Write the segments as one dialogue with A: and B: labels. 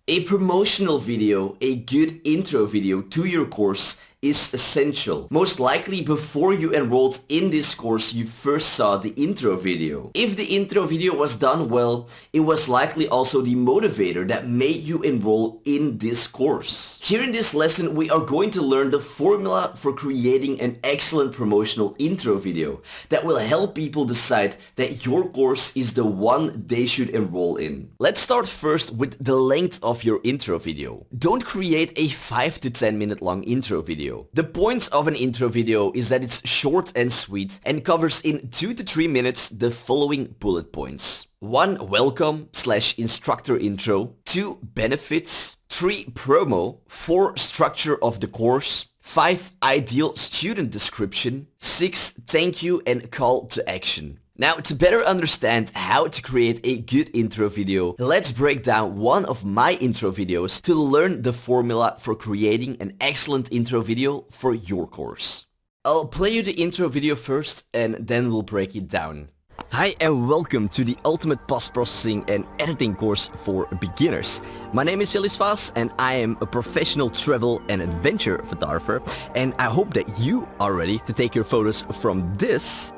A: A promotional video, a good intro video to your course is essential. Most likely before you enrolled in this course you first saw the intro video. If the intro video was done well, it was likely also the motivator that made you enroll in this course. Here in this lesson we are going to learn the formula for creating an excellent promotional intro video that will help people decide that your course is the one they should enroll in. Let's start first with the length of your intro video. Don't create a 5 to 10 minute long intro video. The point of an intro video is that it's short and sweet and covers in 2 to 3 minutes the following bullet points. 1. Welcome/instructor intro. 2. Benefits. 3. Promo. 4. Structure of the course. 5. Ideal student description. 6. Thank you and call to action. Now, to better understand how to create a good intro video, let's break down one of my intro videos to learn the formula for creating an excellent intro video for your course. I'll play you the intro video first and then we'll break it down. Hi and welcome to the ultimate post-processing and editing course for beginners. My name is Jellis Vaas and I am a professional travel and adventure photographer, and I hope that you are ready to take your photos from this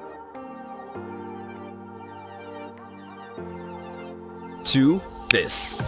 A: to this.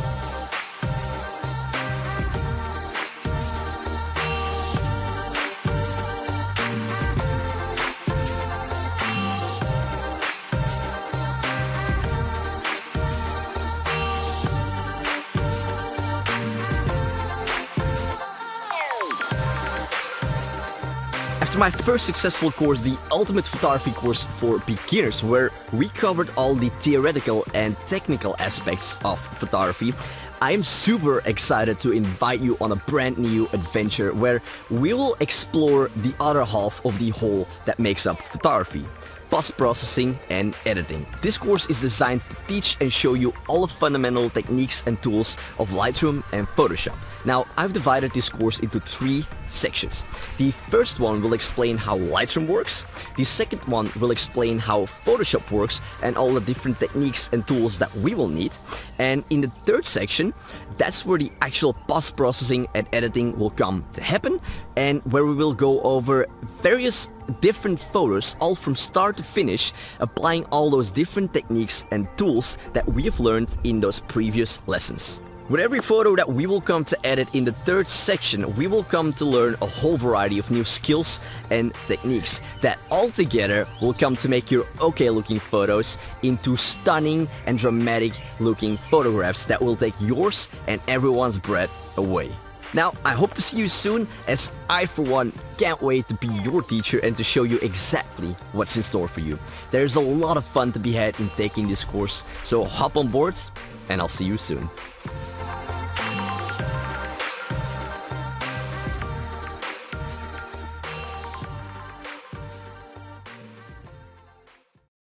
A: After my first successful course, the Ultimate Photography course for beginners, where we covered all the theoretical and technical aspects of photography, I am super excited to invite you on a brand new adventure where we will explore the other half of the whole that makes up photography: post-processing and editing. This course is designed to teach and show you all the fundamental techniques and tools of Lightroom and Photoshop. Now, I've divided this course into 3 sections. The first one will explain how Lightroom works. The second one will explain how Photoshop works and all the different techniques and tools that we will need. And in the third section, that's where the actual post-processing and editing will come to happen, and where we will go over various different photos, all from start to finish, applying all those different techniques and tools that we have learned in those previous lessons. With every photo that we will come to edit in the third section, we will come to learn a whole variety of new skills and techniques that all together will come to make your okay looking photos into stunning and dramatic looking photographs that will take yours and everyone's breath away. Now, I hope to see you soon, as I for one can't wait to be your teacher and to show you exactly what's in store for you. There's a lot of fun to be had in taking this course, so hop on board and I'll see you soon.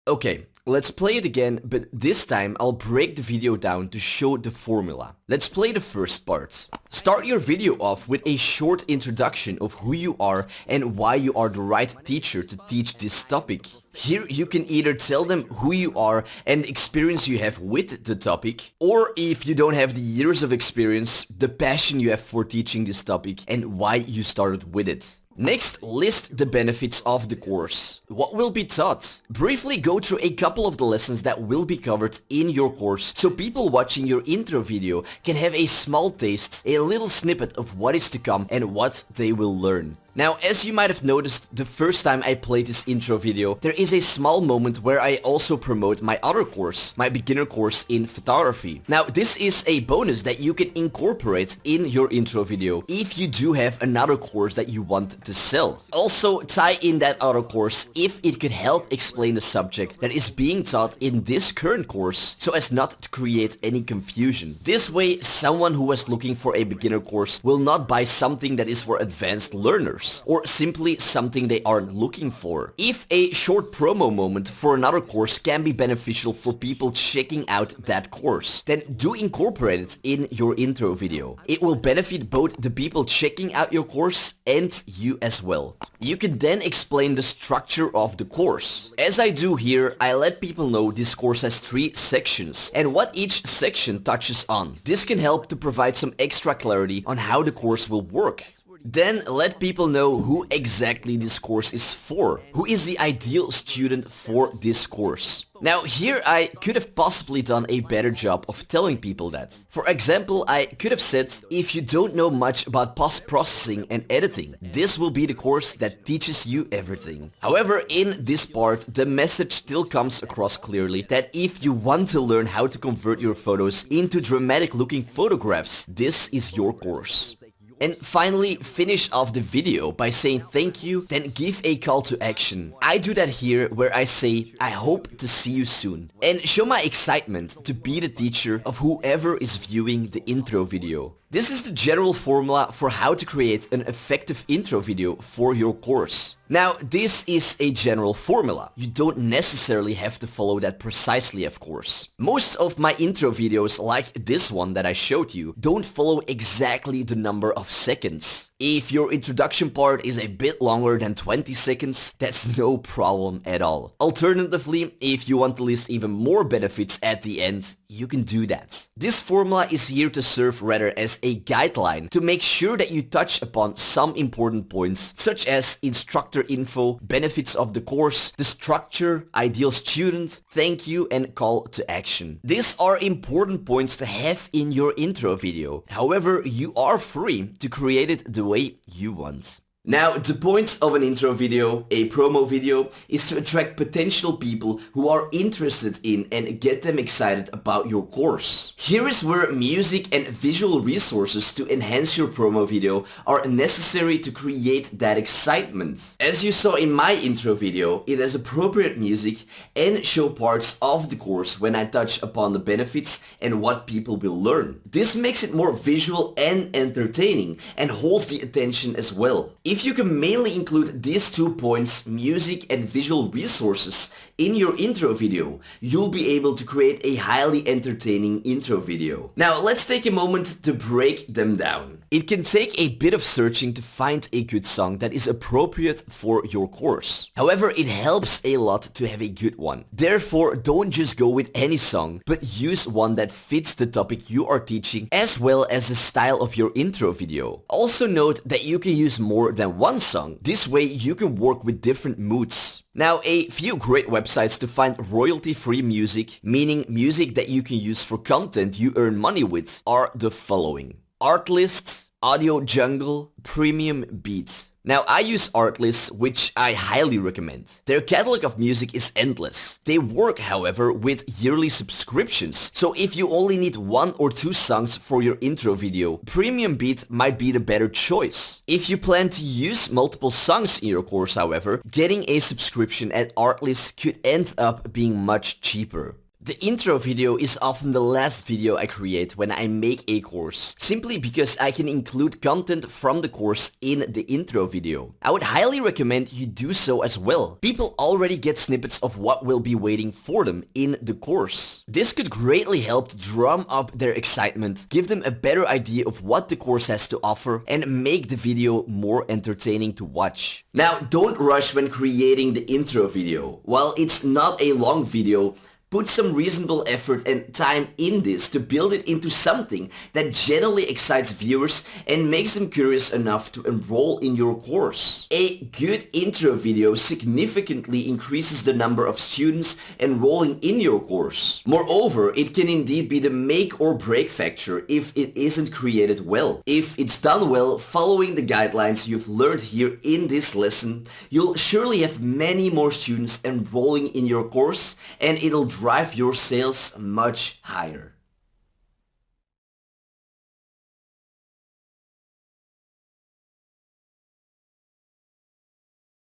A: Okay, let's play it again, but this time I'll break the video down to show the formula. Let's play the first part. Start your video off with a short introduction of who you are and why you are the right teacher to teach this topic. Here you can either tell them who you are and the experience you have with the topic, or if you don't have the years of experience, the passion you have for teaching this topic and why you started with it. Next, list the benefits of the course. What will be taught? Briefly go through a couple of the lessons that will be covered in your course, so people watching your intro video can have a small taste, a little snippet of what is to come and what they will learn. Now, as you might have noticed the first time I played this intro video, there is a small moment where I also promote my other course, my beginner course in photography. Now, this is a bonus that you can incorporate in your intro video if you do have another course that you want to sell. Also, tie in that other course if it could help explain the subject that is being taught in this current course, so as not to create any confusion. This way, someone who is looking for a beginner course will not buy something that is for advanced learners. course, or simply something they aren't looking for. If a short promo moment for another course can be beneficial for people checking out that course, then do incorporate it in your intro video. It will benefit both the people checking out your course and you as well. You can then explain the structure of the course. As I do here, I let people know this course has 3 sections and what each section touches on. This can help to provide some extra clarity on how the course will work. Then let people know who exactly this course is for. Who is the ideal student for this course? Now here I could have possibly done a better job of telling people that. For example, I could have said, if you don't know much about post-processing and editing, this will be the course that teaches you everything. However, in this part, the message still comes across clearly that if you want to learn how to convert your photos into dramatic looking photographs, this is your course. And finally, finish off the video by saying thank you, then give a call to action. I do that here where I say, I hope to see you soon. And show my excitement to be the teacher of whoever is viewing the intro video. This is the general formula for how to create an effective intro video for your course. Now, this is a general formula. You don't necessarily have to follow that precisely, of course. Most of my intro videos, like this one that I showed you, don't follow exactly the number of seconds. If your introduction part is a bit longer than 20 seconds, that's no problem at all. Alternatively, if you want to list even more benefits at the end, you can do that. This formula is here to serve rather as a guideline to make sure that you touch upon some important points such as instructor info, benefits of the course, the structure, ideal student, thank you, and call to action. These are important points to have in your intro video. However, you are free to create it the way you want. Now, the point of an intro video, a promo video, is to attract potential people who are interested in and get them excited about your course. Here is where music and visual resources to enhance your promo video are necessary to create that excitement. As you saw in my intro video, it has appropriate music and show parts of the course when I touch upon the benefits and what people will learn. This makes it more visual and entertaining and holds the attention as well. If you can mainly include these 2 points, music and visual resources, in your intro video, you'll be able to create a highly entertaining intro video. Now let's take a moment to break them down. It can take a bit of searching to find a good song that is appropriate for your course. However, it helps a lot to have a good one. Therefore, don't just go with any song, but use one that fits the topic you are teaching as well as the style of your intro video. Also note that you can use more than one song. This way you can work with different moods. Now, a few great websites to find royalty-free music, meaning music that you can use for content you earn money with, are the following: Artlist, Audio Jungle, Premium Beat. Now, I use Artlist, which I highly recommend. Their catalog of music is endless. They work, however, with yearly subscriptions, so if you only need 1 or 2 songs for your intro video, Premium Beat might be the better choice. If you plan to use multiple songs in your course, however, getting a subscription at Artlist could end up being much cheaper. The intro video is often the last video I create when I make a course, simply because I can include content from the course in the intro video. I would highly recommend you do so as well. People already get snippets of what will be waiting for them in the course. This could greatly help to drum up their excitement, give them a better idea of what the course has to offer, and make the video more entertaining to watch. Now, don't rush when creating the intro video. While it's not a long video, put some reasonable effort and time in this to build it into something that genuinely excites viewers and makes them curious enough to enroll in your course. A good intro video significantly increases the number of students enrolling in your course. Moreover, it can indeed be the make or break factor if it isn't created well. If it's done well, following the guidelines you've learned here in this lesson, you'll surely have many more students enrolling in your course, and it'll drive your sales much higher.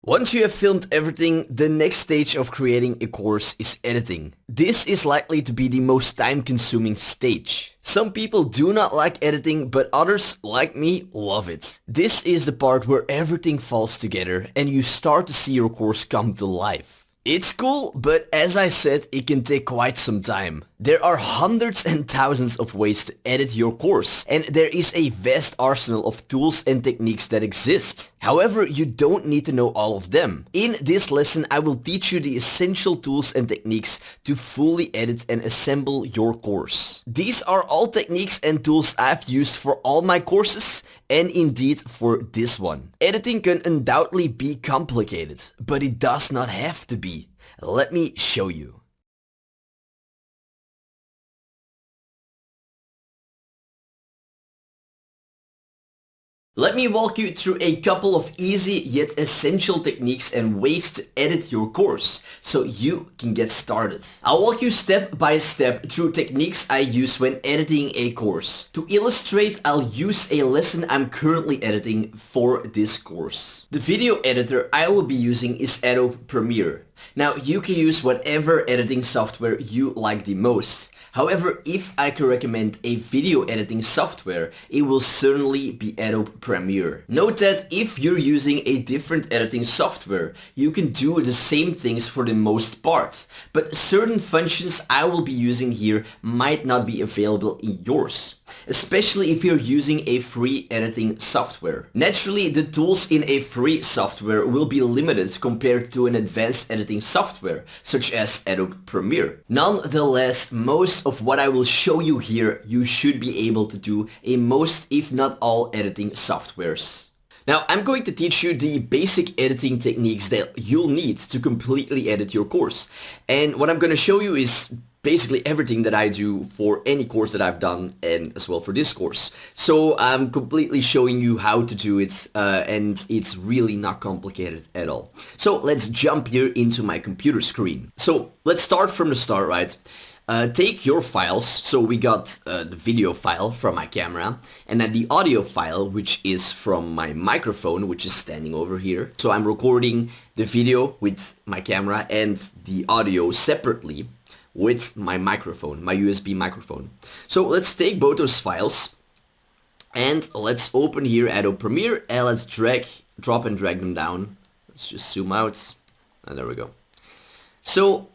A: Once you have filmed everything, the next stage of creating a course is editing. This is likely to be the most time-consuming stage. Some people do not like editing, but others, like me, love it. This is the part where everything falls together and you start to see your course come to life. It's cool, but as I said, it can take quite some time. There are hundreds and thousands of ways to edit your course, and there is a vast arsenal of tools and techniques that exist. However, you don't need to know all of them. In this lesson, I will teach you the essential tools and techniques to fully edit and assemble your course. These are all techniques and tools I've used for all my courses, and indeed for this one. Editing can undoubtedly be complicated, but it does not have to be. Let me show you. Let me walk you through a couple of easy yet essential techniques and ways to edit your course, so you can get started. I'll walk you step by step through techniques I use when editing a course. To illustrate, I'll use a lesson I'm currently editing for this course. The video editor I will be using is Adobe Premiere. Now, you can use whatever editing software you like the most. However, if I can recommend a video editing software, it will certainly be Adobe Premiere. Note that if you're using a different editing software, you can do the same things for the most part, but certain functions I will be using here might not be available in yours, especially if you're using a free editing software. Naturally, the tools in a free software will be limited compared to an advanced editing software, such as Adobe Premiere. Nonetheless, most of what I will show you here, you should be able to do in most, if not all, editing softwares. Now, I'm going to teach you the basic editing techniques that you'll need to completely edit your course. And what I'm going to show you is basically everything that I do for any course that I've done, and as well for this course. So I'm completely showing you how to do it, and it's really not complicated at all. So let's jump here into my computer screen. So let's start from the start, right? Take your files, so we got the video file from my camera, and then the audio file, which is from my microphone, which is standing over here. So I'm recording the video with my camera and the audio separately with my microphone, my USB microphone. So let's take both those files and let's open here Adobe Premiere and let's drop and drag them down. Let's just zoom out, and there we go. So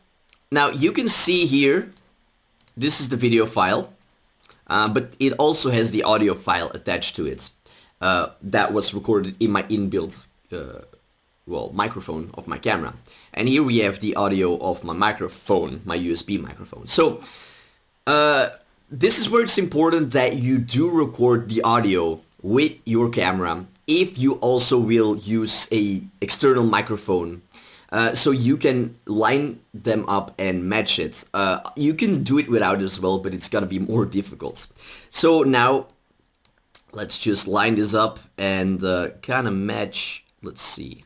A: now you can see here, this is the video file, but it also has the audio file attached to it. That was recorded in my inbuilt microphone of my camera. And here we have the audio of my microphone, my USB microphone. So this is where it's important that you do record the audio with your camera if you also will use a external microphone. So you can line them up and match it. You can do it without it as well, but it's gonna be more difficult. So now let's just line this up and kind of match. Let's see.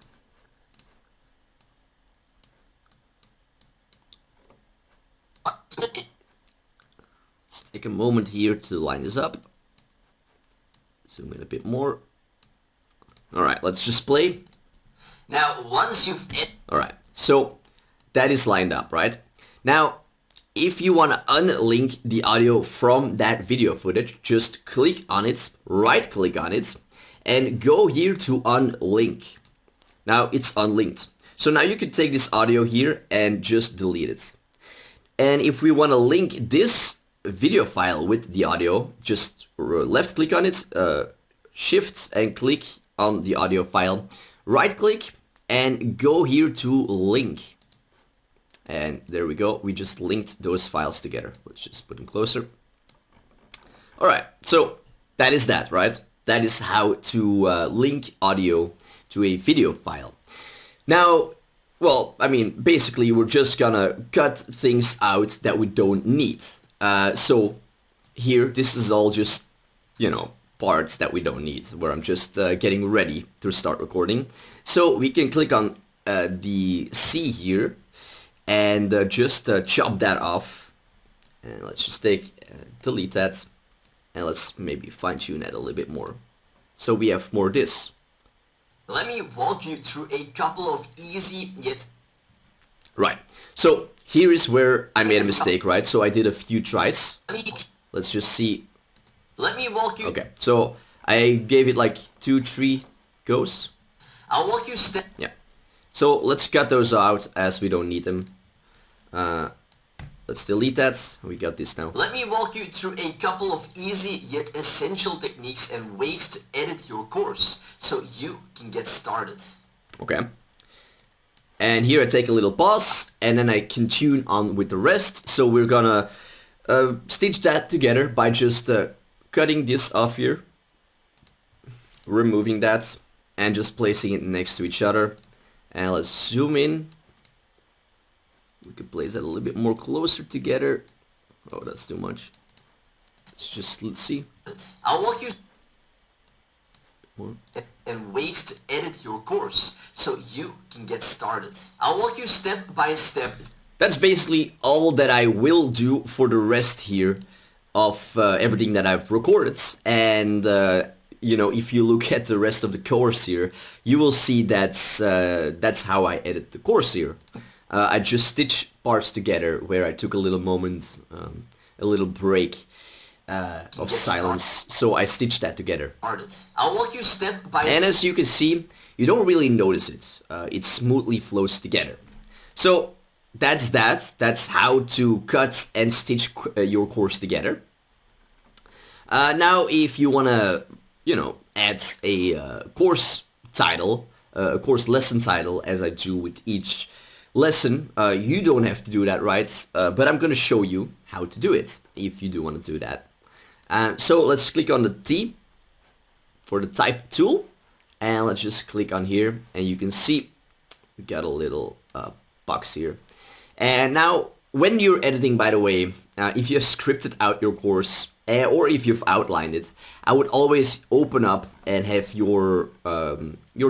A: Let's take a moment here to line this up. Zoom in a bit more. Alright, let's just play. Now, once you've alright, so that is lined up, right? Now, if you want to unlink the audio from that video footage, just click on it, right click on it, and go here to unlink. Now it's unlinked. So now you can take this audio here and just delete it. And if we want to link this video file with the audio, just left click on it, shift and click on the audio file, right click and go here to link. And there we go, we just linked those files together. Let's just put them closer. Alright, so that is that, right? That is how to link audio to a video file. Now, well, I mean, basically we're just gonna cut things out that we don't need. So here, this is all just, you know, parts that we don't need, where I'm just getting ready to start recording. So we can click on the C here and just chop that off. And let's just delete that, and let's maybe fine tune that a little bit more. So we have more of this. Let me walk you through a couple of easy yet... Right. So here is where I made a mistake, right? So I did a few tries. Let's just see. Let me walk you... Okay, so I gave it like 2-3 goes. I'll walk you step... Yeah. So let's cut those out as we don't need them. Let's delete that. We got this now. Let me walk you through a couple of easy yet essential techniques and ways to edit your course so you can get started. Okay. And here I take a little pause and then I continue on with the rest. So we're gonna stitch that together by just cutting this off here, removing that, and just placing it next to each other. And let's zoom in. We could place that a little bit more closer together. Oh, that's too much. Let's see. I'll walk you more. And ways to edit your course so you can get started. I'll walk you step by step. That's basically all that I will do for the rest here of everything that I've recorded. And you know, if you look at the rest of the course here, you will see that's how I edit the course here. I just stitch parts together where I took a little moment, a little break of silence. So I stitched that together. I'll walk you step by step. And as you can see, you don't really notice it. It smoothly flows together. So that's that. That's how to cut and stitch your course together. Now, if you want to, you know, add a course title, a course lesson title, as I do with each lesson, you don't have to do that, right? But I'm going to show you how to do it if you do want to do that. So let's click on the T for the type tool, and let's just click on here, and you can see we got a little box here. And now when you're editing, by the way, if you have scripted out your course or if you've outlined it, I would always open up and have your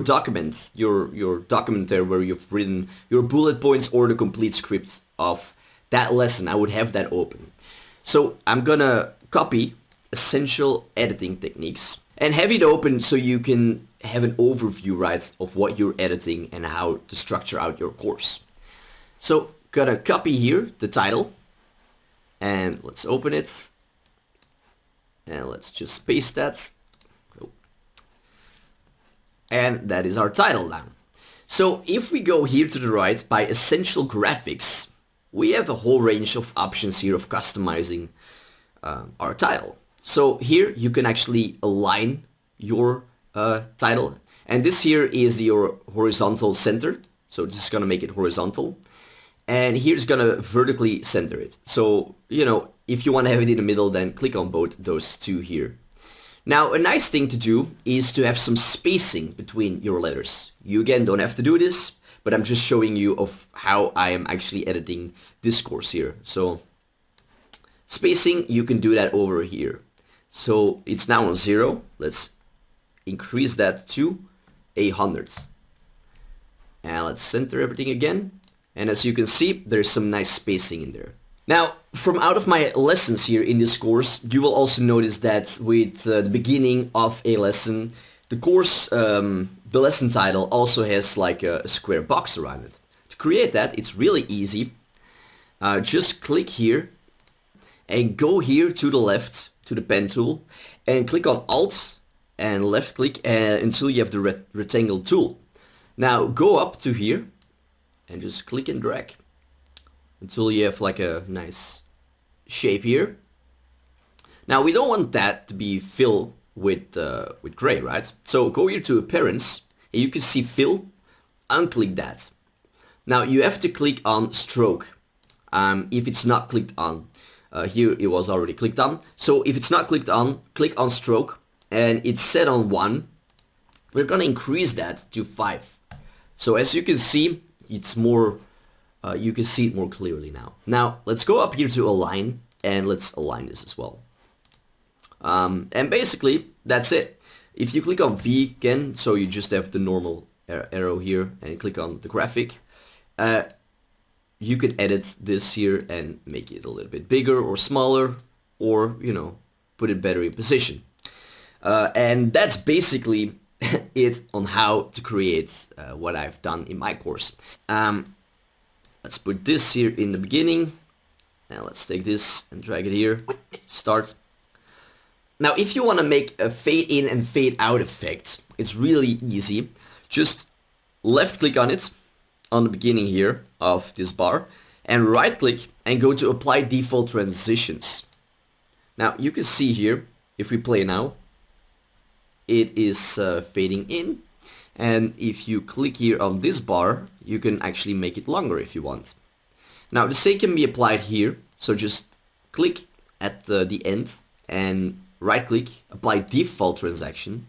A: document, your document there where you've written your bullet points or the complete script of that lesson. I would have that open. So I'm gonna copy essential editing techniques and have it open so you can have an overview, right, of what you're editing and how to structure out your course. So gotta copy here the title, and let's open it, and let's just paste that. And that is our title now. So if we go here to the right by essential graphics, we have a whole range of options here of customizing our title. So here you can actually align your title, and this here is your horizontal center. So this is gonna make it horizontal, and here's gonna vertically center it. So, you know, if you want to have it in the middle, then click on both those two here. Now, a nice thing to do is to have some spacing between your letters. You again don't have to do this, but I'm just showing you of how I am actually editing this course here. So spacing, you can do that over here. So it's now on 0. Let's increase that to 100. And let's center everything again. And as you can see, there's some nice spacing in there. Now, from out of my lessons here in this course, you will also notice that with the beginning of a lesson, the course, the lesson title also has like a square box around it. To create that, it's really easy. Just click here and go here to the left to the pen tool and click on Alt and left click until you have the rectangle tool. Now go up to here and just click and drag until you have like a nice shape here. Now we don't want that to be filled with gray, right? So go here to Appearance and you can see Fill, unclick that. Now you have to click on Stroke if it's not clicked on. Here it was already clicked on. So if it's not clicked on, click on Stroke and it's set on 1. We're gonna increase that to 5. So as you can see, it's more, you can see it more clearly now. Now let's go up here to Align and let's align this as well. And basically that's it. If you click on V again, so you just have the normal arrow here and click on the graphic, you could edit this here and make it a little bit bigger or smaller, or, you know, put it better in position. And that's basically it on how to create what I've done in my course. Let's put this here in the beginning. Now let's take this and drag it here. Start. Now if you want to make a fade in and fade out effect, it's really easy. Just left click on it on the beginning here of this bar and right click and go to apply default transitions. Now you can see here, if we play now, it is fading in, and if you click here on this bar, you can actually make it longer if you want. Now the same can be applied here, so just click at the end and right click, apply default transition,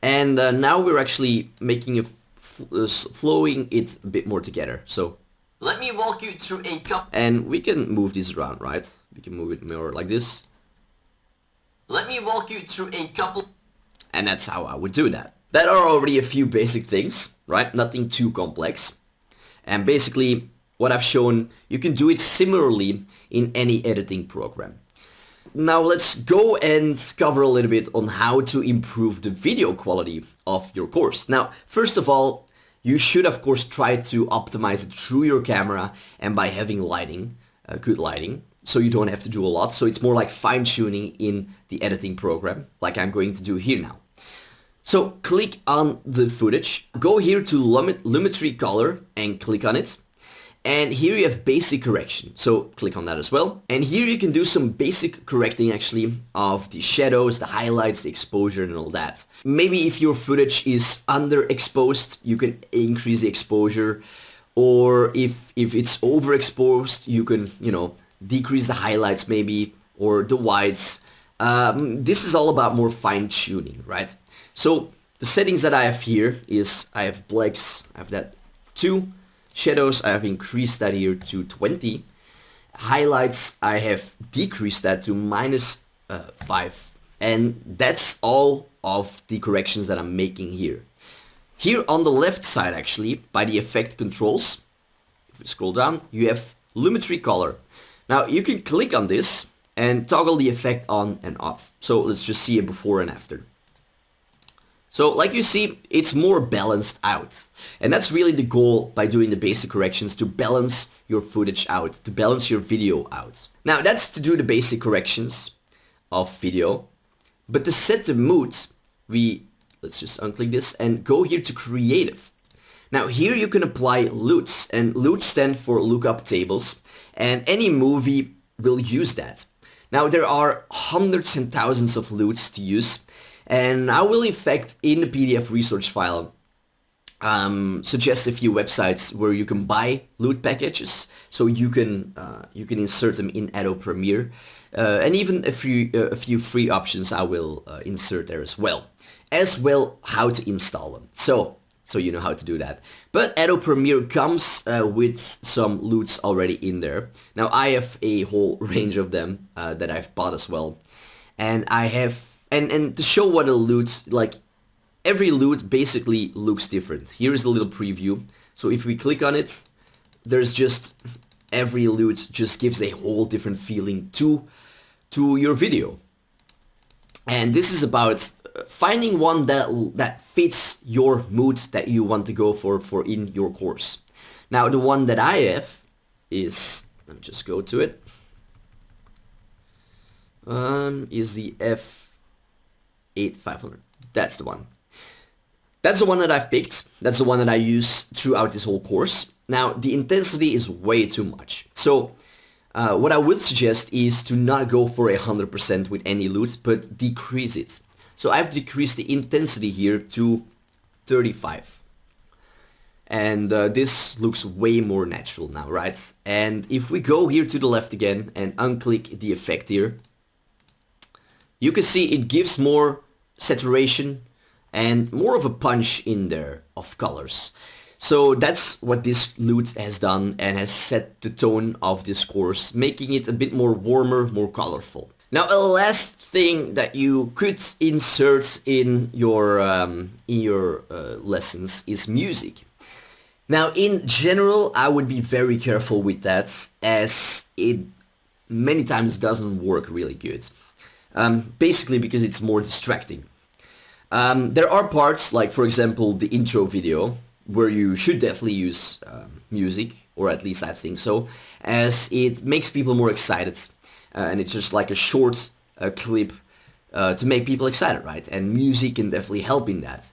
A: and now we're actually making flowing it a bit more together. So let me walk you through a couple, and we can move this around, right? We can move it more like this. Let me walk you through a couple, and that's how I would do that. That are already a few basic things, right? Nothing too complex. And basically what I've shown, you can do it similarly in any editing program. Now let's go and cover a little bit on how to improve the video quality of your course. Now, first of all, you should of course try to optimize it through your camera and by having lighting, good lighting, so you don't have to do a lot. So it's more like fine-tuning in the editing program, like I'm going to do here now. So click on the footage, go here to Lumetri color and click on it. And here you have basic correction, so click on that as well. And here you can do some basic correcting actually of the shadows, the highlights, the exposure and all that. Maybe if your footage is underexposed, you can increase the exposure. Or if it's overexposed, you can, you know, decrease the highlights maybe, or the whites. This is all about more fine tuning, right? So the settings that I have here is I have blacks, I have that 2. Shadows, I have increased that here to 20. Highlights, I have decreased that to -5. And that's all of the corrections that I'm making here. Here on the left side actually, by the effect controls, if we scroll down, you have Lumetri color. Now you can click on this and toggle the effect on and off. So let's just see a before and after. So like you see, it's more balanced out. And that's really the goal by doing the basic corrections, to balance your footage out, to balance your video out. Now that's to do the basic corrections of video. But to set the mood, let's just unclick this and go here to creative. Now here you can apply LUTs, and LUTs stand for lookup tables, and any movie will use that. Now there are hundreds and thousands of LUTs to use. And I will in fact in the PDF resource file suggest a few websites where you can buy LUT packages, so you can insert them in Adobe Premiere, and even a few free options I will insert there as well how to install them. So you know how to do that. But Adobe Premiere comes with some LUTs already in there. Now I have a whole range of them that I've bought as well, and I have. And to show what a LUT, like every LUT basically looks different. Here is a little preview. So if we click on it, there's just every LUT just gives a whole different feeling to your video. And this is about finding one that fits your mood that you want to go for in your course. Now the one that I have is, let me just go to it, is the F8500. That's the one. That's the one that I've picked. That's the one that I use throughout this whole course. Now, the intensity is way too much. So, what I would suggest is to not go for 100% with any LUT, but decrease it. So I've decreased the intensity here to 35. And this looks way more natural now, right? And if we go here to the left again and unclick the effect here, you can see it gives more saturation and more of a punch in there of colors. So that's what this LUT has done and has set the tone of this course, making it a bit more warmer, more colorful. Now a last thing that you could insert in your lessons is music. Now in general I would be very careful with that, as it many times doesn't work really good. Basically because it's more distracting. There are parts, like for example the intro video, where you should definitely use music, or at least I think so, as it makes people more excited, and it's just like a short clip to make people excited, right? And music can definitely help in that.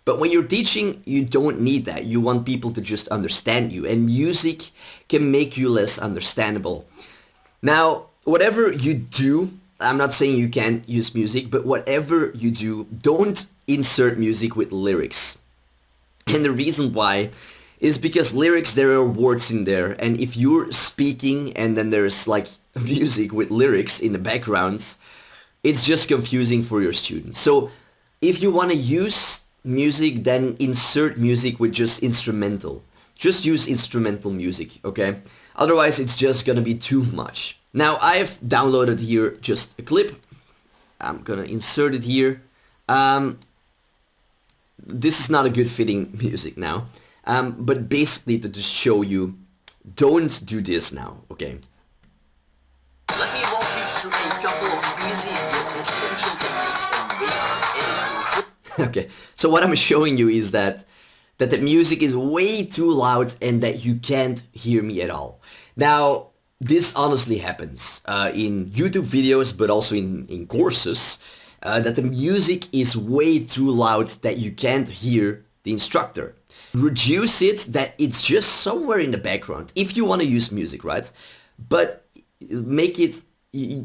A: But when you're teaching, you don't need that. You want people to just understand you, and music can make you less understandable. Now, whatever you do, I'm not saying you can't use music, but whatever you do, don't insert music with lyrics. And the reason why is because lyrics, there are words in there, and if you're speaking and then there's like music with lyrics in the background, it's just confusing for your students. So if you want to use music, then insert music with just instrumental. Just use instrumental music, okay? Otherwise, it's just gonna be too much. Now, I've downloaded here just a clip. I'm gonna insert it here. This is not a good fitting music now. But basically to just show you, don't do this now, okay? Let me walk you through a couple of easy yet essential techniques and ways to edit your... Okay, so what I'm showing you is that the music is way too loud and that you can't hear me at all. Now, this honestly happens in YouTube videos, but also in courses, that the music is way too loud that you can't hear the instructor. Reduce it that it's just somewhere in the background if you want to use music, right? But make it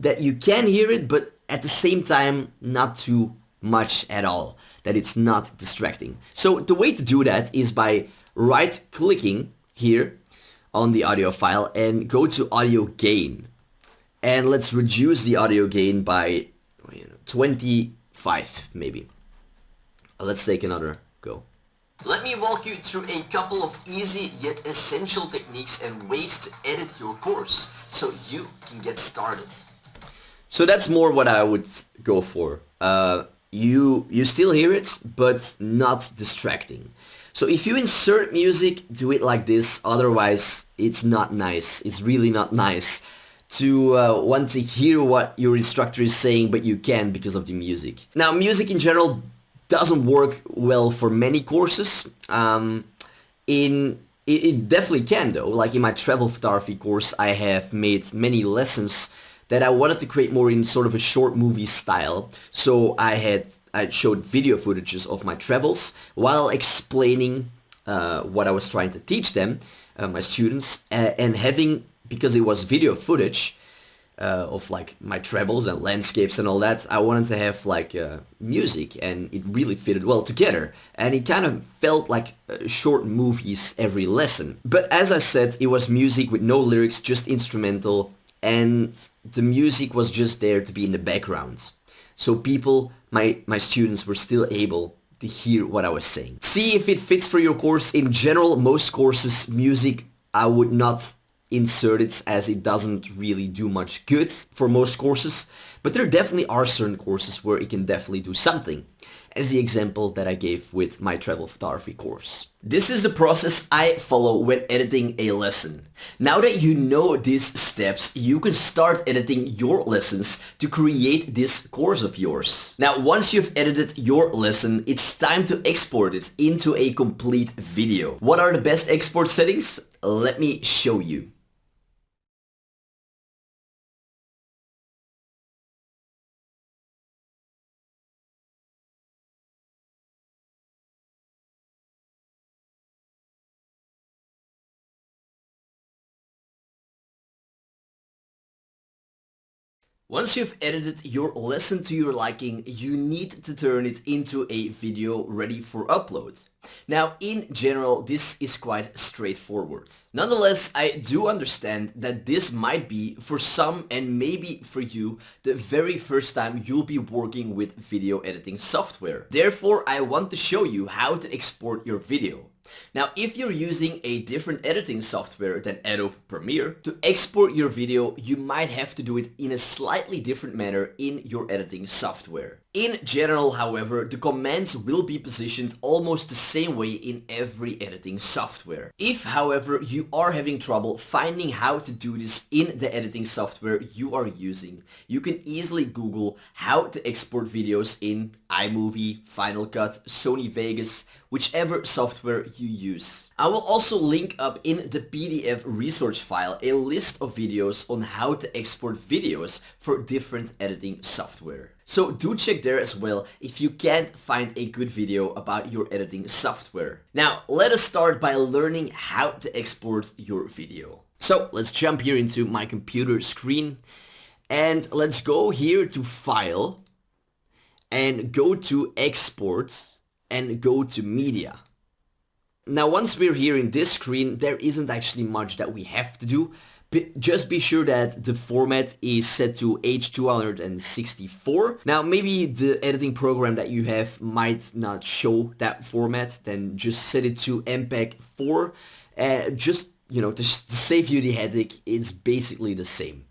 A: that you can hear it, but at the same time not too much at all, that it's not distracting. So the way to do that is by right clicking here on the audio file and go to audio gain, and let's reduce the audio gain by 25 maybe. Let's take another go. Let me walk you through a couple of easy yet essential techniques and ways to edit your course so you can get started. So that's more what I would go for. You still hear it, but not distracting. So if you insert music, do it like this, otherwise it's not nice. It's really not nice to want to hear what your instructor is saying, but you can because of the music. Now, music in general doesn't work well for many courses. It definitely can though. Like in my travel photography course, I have made many lessons that I wanted to create more in sort of a short movie style. So I showed video footages of my travels while explaining what I was trying to teach them, my students, and having, because it was video footage of like my travels and landscapes and all that, I wanted to have like music, and it really fitted well together, and it kind of felt like short movies every lesson. But as I said, it was music with no lyrics, just instrumental, and the music was just there to be in the background. So people, my students, were still able to hear what I was saying. See if it fits for your course. In general, most courses, music, I would not insert it, as it doesn't really do much good for most courses, but there definitely are certain courses where it can definitely do something, as the example that I gave with my travel photography course. This is the process I follow when editing a lesson. Now that you know these steps, you can start editing your lessons to create this course of yours. Now, once you've edited your lesson, it's time to export it into a complete video. What are the best export settings? Let me show you. Once you've edited your lesson to your liking, you need to turn it into a video ready for upload. Now, in general, this is quite straightforward. Nonetheless, I do understand that this might be, for some and maybe for you, the very first time you'll be working with video editing software. Therefore, I want to show you how to export your video. Now, if you're using a different editing software than Adobe Premiere, to export your video, you might have to do it in a slightly different manner in your editing software. In general, however, the commands will be positioned almost the same way in every editing software. If, however, you are having trouble finding how to do this in the editing software you are using, you can easily Google how to export videos in iMovie, Final Cut, Sony Vegas, whichever software you use. I will also link up in the PDF resource file a list of videos on how to export videos for different editing software. So do check there as well if you can't find a good video about your editing software. Now let us start by learning how to export your video. So let's jump here into my computer screen and let's go here to File and go to Export and go to Media. Now once we're here in this screen, there isn't actually much that we have to do. Just be sure that the format is set to H264. Now maybe the editing program that you have might not show that format, then just set it to MPEG-4. Just, you know, to save you the headache, it's basically the same.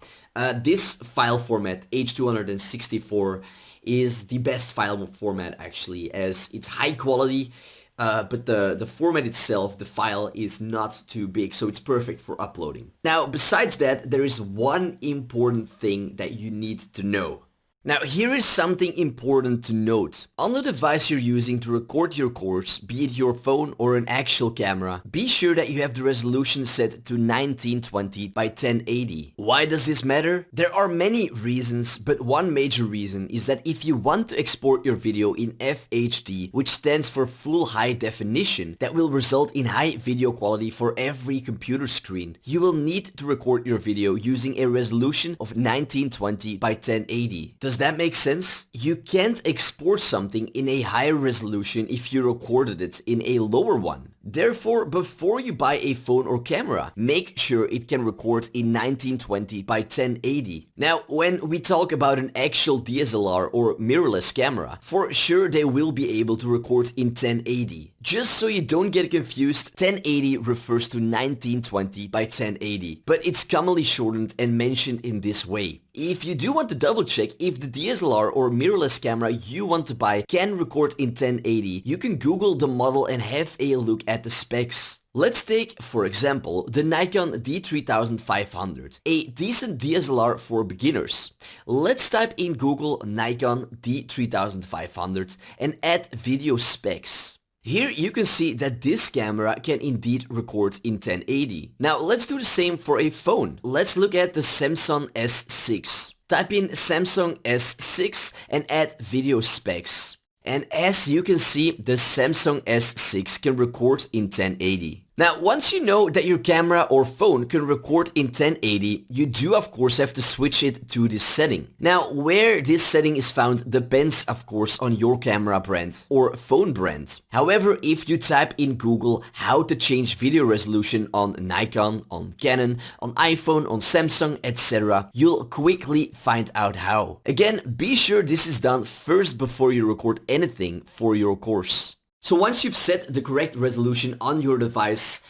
A: This file format, H264, is the best file format actually, as it's high quality. But the format itself, the file, is not too big, so it's perfect for uploading. Now, besides that, there is one important thing that you need to know. Now, here is something important to note. On the device you're using to record your course, be it your phone or an actual camera, be sure that you have the resolution set to 1920 by 1080. Why does this matter? There are many reasons, but one major reason is that if you want to export your video in FHD, which stands for full high definition, that will result in high video quality for every computer screen, you will need to record your video using a resolution of 1920 by 1080. Does that make sense? You can't export something in a higher resolution if you recorded it in a lower one. Therefore, before you buy a phone or camera, make sure it can record in 1920 by 1080. Now, when we talk about an actual DSLR or mirrorless camera, for sure they will be able to record in 1080. Just so you don't get confused, 1080 refers to 1920 by 1080, but it's commonly shortened and mentioned in this way. If you do want to double check if the DSLR or mirrorless camera you want to buy can record in 1080, you can Google the model and have a look at the specs. Let's take, for example, the Nikon D3500, a decent DSLR for beginners. Let's type in Google Nikon D3500 and add video specs. Here you can see that this camera can indeed record in 1080. Now let's do the same for a phone. Let's look at the Samsung S6. Type in Samsung S6 and add video specs. And as you can see, the Samsung S6 can record in 1080. Now, once you know that your camera or phone can record in 1080, you do of course have to switch it to this setting. Now, where this setting is found depends of course on your camera brand or phone brand. However, if you type in Google how to change video resolution on Nikon, on Canon, on iPhone, on Samsung, etc., you'll quickly find out how. Again, be sure this is done first before you record anything for your course. So once you've set the correct resolution on your device,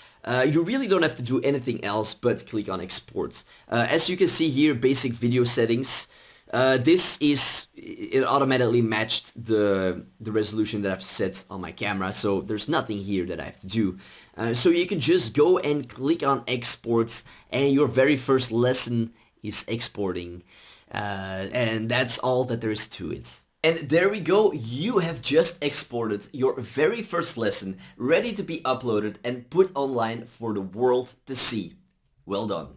A: you really don't have to do anything else but click on export. As you can see here, basic video settings. It automatically matched the resolution that I've set on my camera, so there's nothing here that I have to do. So you can just go and click on export and your very first lesson is exporting. And that's all that there is to it. And there we go, you have just exported your very first lesson, ready to be uploaded and put online for the world to see. Well done.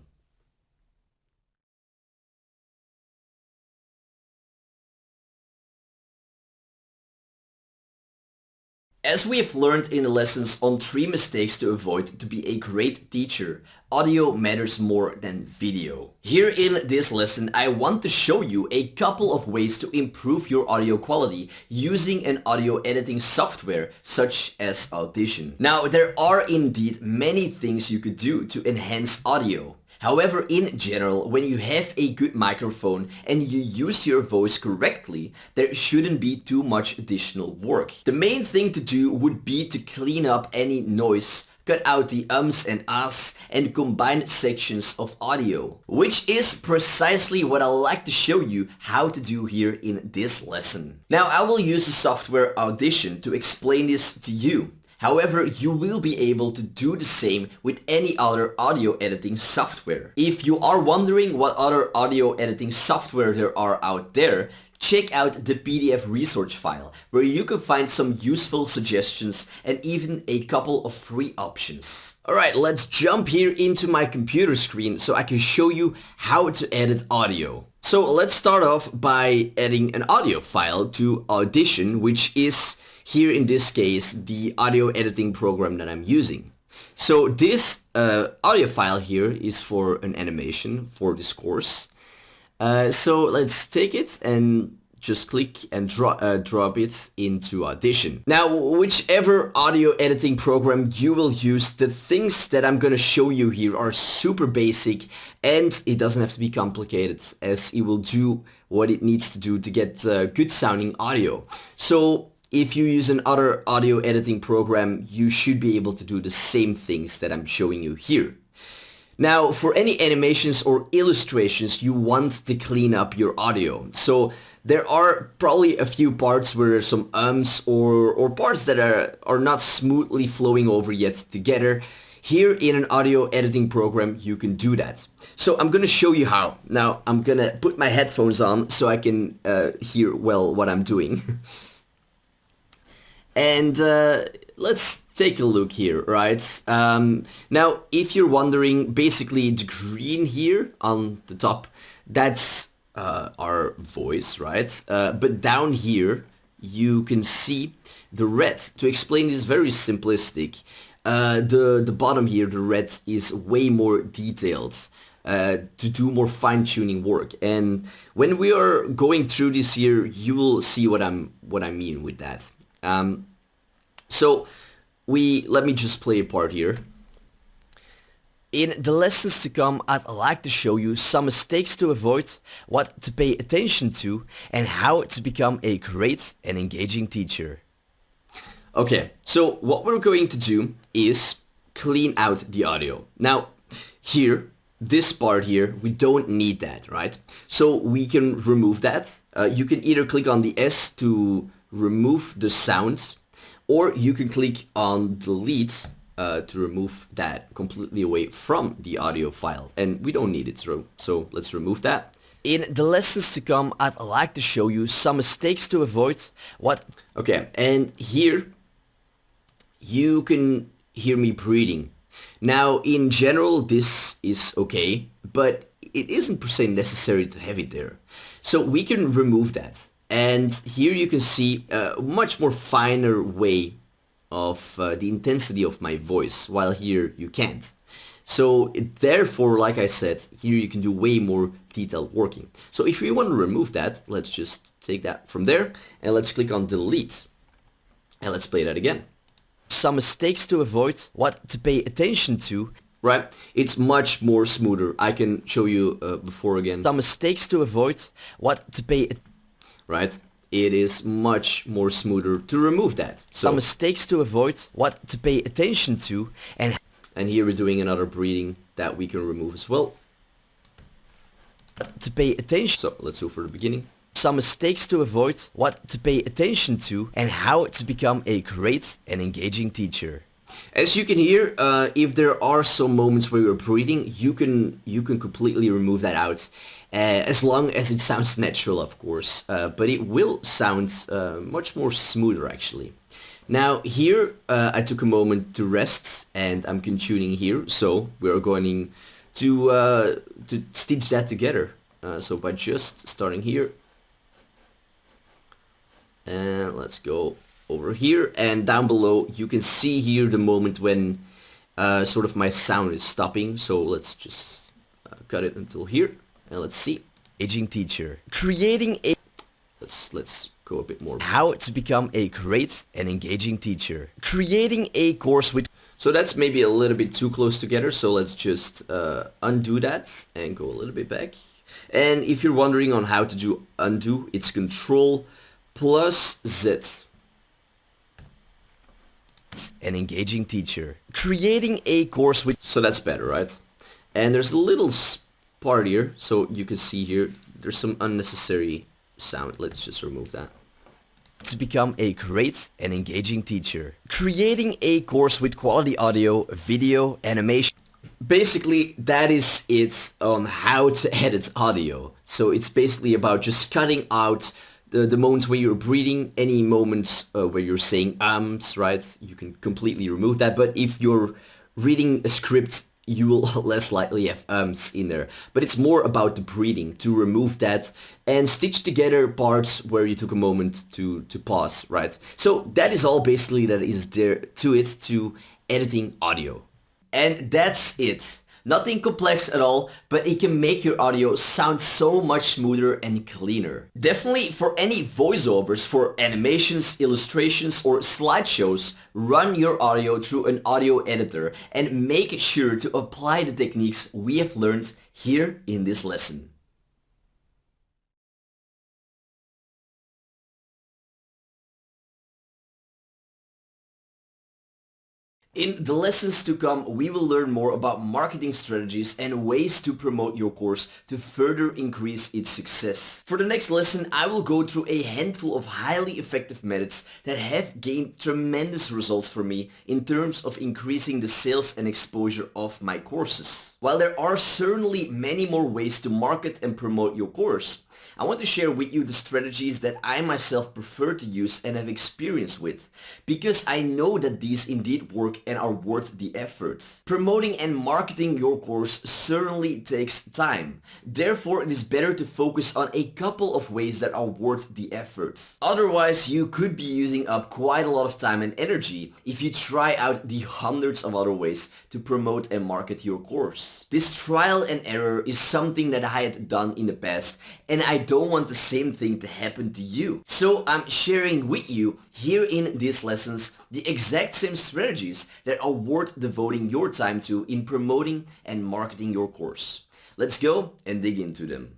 A: As we have learned in the lessons on 3 mistakes to avoid to be a great teacher, audio matters more than video. Here in this lesson, I want to show you a couple of ways to improve your audio quality using an audio editing software such as Audition. Now, there are indeed many things you could do to enhance audio. However, in general, when you have a good microphone and you use your voice correctly, there shouldn't be too much additional work. The main thing to do would be to clean up any noise cut out the ums and ahs, and combine sections of audio, which is precisely what I like to show you how to do here in this lesson. Now I will use the software Audition to explain this to you. However, you will be able to do the same with any other audio editing software. If you are wondering what other audio editing software there are out there, check out the PDF resource file, where you can find some useful suggestions and even a couple of free options. Alright, let's jump here into my computer screen so I can show you how to edit audio. So let's start off by adding an audio file to Audition, which is, here in this case, the audio editing program that I'm using. So this audio file here is for an animation for this course. So let's take it and just click and drop it into Audition. Now, whichever audio editing program you will use, the things that I'm gonna show you here are super basic, and it doesn't have to be complicated, as it will do what it needs to do to get good sounding audio. So if you use another audio editing program, you should be able to do the same things that I'm showing you here. Now, for any animations or illustrations, you want to clean up your audio. So there are probably a few parts where there's some ums or parts that are not smoothly flowing over yet together. Here in an audio editing program, you can do that. So I'm gonna show you how. Now, I'm gonna put my headphones on so I can hear well what I'm doing. And let's take a look here, right? Now, if you're wondering, basically the green here on the top, that's our voice, right? But down here, you can see the red. To explain this very simplistic, the bottom here, the red, is way more detailed to do more fine-tuning work. And when we are going through this here, you will see what I mean with that. So let me just play a part here. In the lessons to come, I'd like to show you some mistakes to avoid, what to pay attention to, and how to become a great and engaging teacher. Okay, so what we're going to do is clean out the audio. Now, here, this part here, we don't need that, right? So we can remove that. You can either click on the S to remove the sound, or you can click on delete to remove that completely away from the audio file. And we don't need it, so let's remove that. In the lessons to come, I'd like to show you some mistakes to avoid. Okay, and here you can hear me breathing. Now, in general, this is okay, but it isn't per se necessary to have it there. So we can remove that. And here you can see a much more finer way of the intensity of my voice, while here you can't. So therefore, like I said, here you can do way more detailed working. So if we want to remove that, let's just take that from there and let's click on delete. And let's play that again. Some mistakes to avoid, what to pay attention to. Right, it's much more smoother. I can show you before again. Some mistakes to avoid, what to pay attention. Right, it is much more smoother to remove that. So some mistakes to avoid, what to pay attention to, and here we're doing another breathing that we can remove as well. To pay attention. So let's do for the beginning. Some mistakes to avoid, what to pay attention to, and how to become a great and engaging teacher. As you can hear, if there are some moments where you're breathing, you can completely remove that out, as long as it sounds natural, of course. But it will sound much more smoother, actually. Now here, I took a moment to rest, and I'm tuning here, so we're going to stitch that together. So by just starting here, and let's go over here, and down below you can see here the moment when sort of my sound is stopping. So let's just cut it until here, and let's see. Aging teacher, creating a. Let's go a bit more. How to become a great and engaging teacher. Creating a course with. So that's maybe a little bit too close together. So let's just undo that and go a little bit back. And if you're wondering on how to do undo, it's Control plus Z. great and engaging teacher. Creating a course with... So that's better, right? And there's a little part here, so you can see here, there's some unnecessary sound. Let's just remove that. To become a great and engaging teacher. Creating a course with quality audio, video, animation. Basically, that is it on how to edit audio. So it's basically about just cutting out the moments where you're breathing, any moments where you're saying ums, right? You can completely remove that. But if you're reading a script, you will less likely have ums in there. But it's more about the breathing, to remove that and stitch together parts where you took a moment to pause, right? So that is all basically that is there to it, to editing audio. And that's it. Nothing complex at all, but it can make your audio sound so much smoother and cleaner. Definitely for any voiceovers, for animations, illustrations or slideshows, run your audio through an audio editor and make sure to apply the techniques we have learned here in this lesson. In the lessons to come, we will learn more about marketing strategies and ways to promote your course to further increase its success. For the next lesson, I will go through a handful of highly effective methods that have gained tremendous results for me in terms of increasing the sales and exposure of my courses. While there are certainly many more ways to market and promote your course, I want to share with you the strategies that I myself prefer to use and have experience with, because I know that these indeed work and are worth the effort. Promoting and marketing your course certainly takes time. Therefore, it is better to focus on a couple of ways that are worth the effort. Otherwise, you could be using up quite a lot of time and energy if you try out the hundreds of other ways to promote and market your course. This trial and error is something that I had done in the past, and I don't want the same thing to happen to you. So I'm sharing with you here in these lessons the exact same strategies that are worth devoting your time to in promoting and marketing your course. Let's go and dig into them.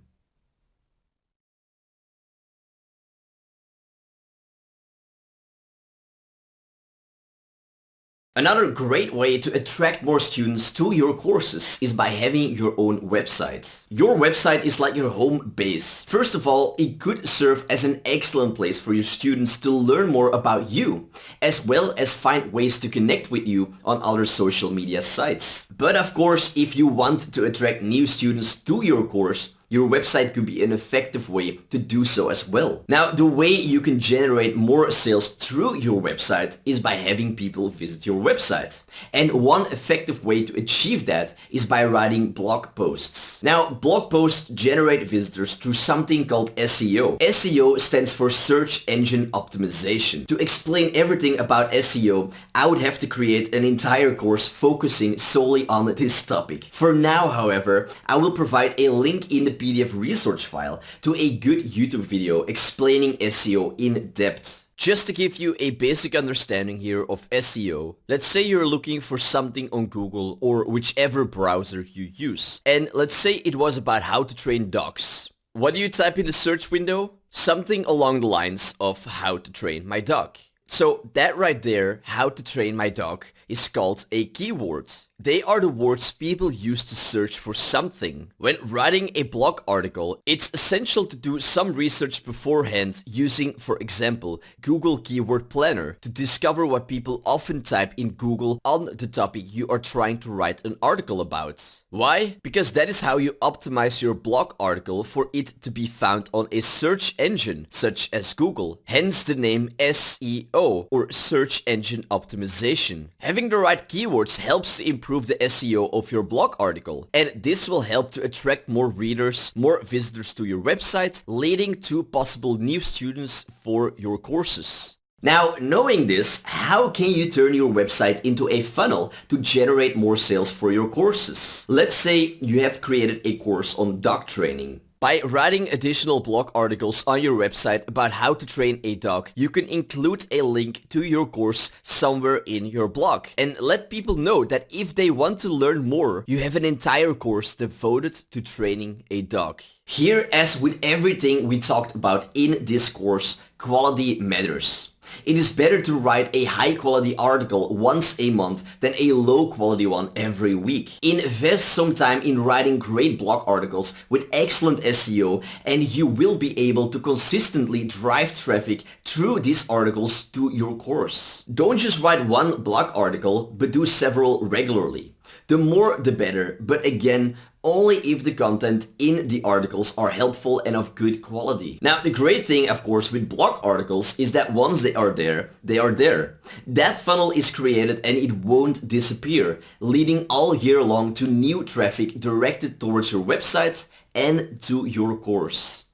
A: Another great way to attract more students to your courses is by having your own website. Your website is like your home base. First of all, it could serve as an excellent place for your students to learn more about you, as well as find ways to connect with you on other social media sites. But of course, if you want to attract new students to your course, your website could be an effective way to do so as well. Now, the way you can generate more sales through your website is by having people visit your website. And one effective way to achieve that is by writing blog posts. Now, blog posts generate visitors through something called SEO. SEO stands for Search Engine Optimization. To explain everything about SEO, I would have to create an entire course focusing solely on this topic. For now, however, I will provide a link in the PDF resource file to a good YouTube video explaining SEO in depth. Just to give you a basic understanding here of SEO, let's say you're looking for something on Google or whichever browser you use. And let's say it was about how to train dogs. What do you type in the search window? Something along the lines of how to train my dog. So that right there, how to train my dog, is called a keyword. They are the words people use to search for something. When writing a blog article, it's essential to do some research beforehand using, for example, Google Keyword Planner to discover what people often type in Google on the topic you are trying to write an article about. Why? Because that is how you optimize your blog article for it to be found on a search engine such as Google. Hence the name SEO, or Search Engine Optimization. Having the right keywords helps to improve the SEO of your blog article, and this will help to attract more readers, more visitors to your website, leading to possible new students for your courses. Now, knowing this, how can you turn your website into a funnel to generate more sales for your courses? Let's say you have created a course on dog training. By writing additional blog articles on your website about how to train a dog, you can include a link to your course somewhere in your blog and let people know that if they want to learn more, you have an entire course devoted to training a dog. Here, as with everything we talked about in this course, quality matters. It is better to write a high quality article once a month than a low quality one every week. Invest some time in writing great blog articles with excellent SEO and you will be able to consistently drive traffic through these articles to your course. Don't just write one blog article, but do several regularly. The more the better, but again, only if the content in the articles are helpful and of good quality. Now, the great thing, of course, with blog articles is that once they are there, they are there. That funnel is created and it won't disappear, leading all year long to new traffic directed towards your website and to your course.